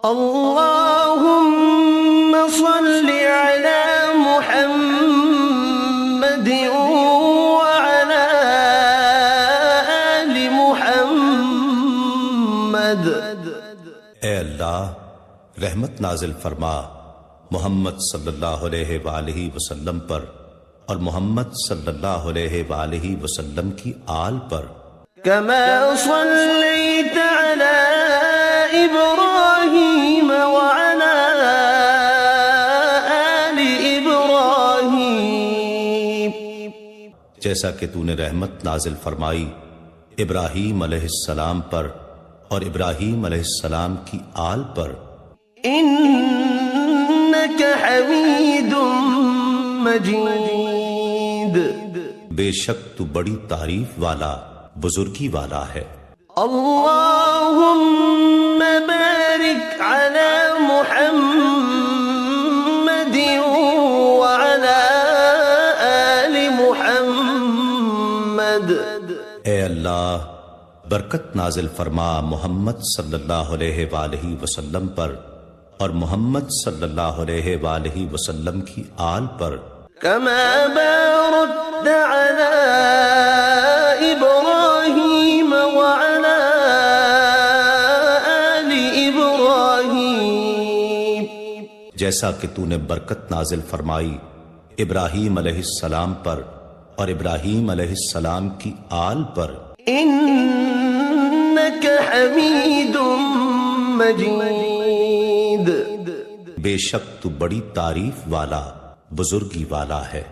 اللهم صل على محمد وعلى آل محمد۔ اے اللہ رحمت نازل فرما محمد صلی اللہ علیہ وآلہ وسلم پر اور محمد صلی اللہ علیہ وآلہ وسلم کی آل پر۔ كما صليت على إبراهيم وعلى آل إبراهيم، جیسا کہ تو نے رحمت نازل فرمائی ابراہیم علیہ السلام پر اور ابراہیم علیہ السلام کی آل پر۔ إنك حميد مجيد، بے شک تو بڑی تعریف والا بزرگی والا ہے۔ اللهم بارك على محمد وعلى آل محمد۔ اے اللہ برکت نازل فرما محمد صلی اللہ علیہ وآلہ وسلم پر اور محمد صلی اللہ علیہ وآلہ وسلم کی آل پر۔ كما باركت على إبراهيم وعلى آل إبراهيم، جیسا کہ تو نے برکت نازل فرمائی ابراہیم علیہ السلام پر اور ابراہیم علیہ السلام کی آل پر۔ إنك حميد مجيد، بے شک تو بڑی تعریف والا بزرگی والا ہے۔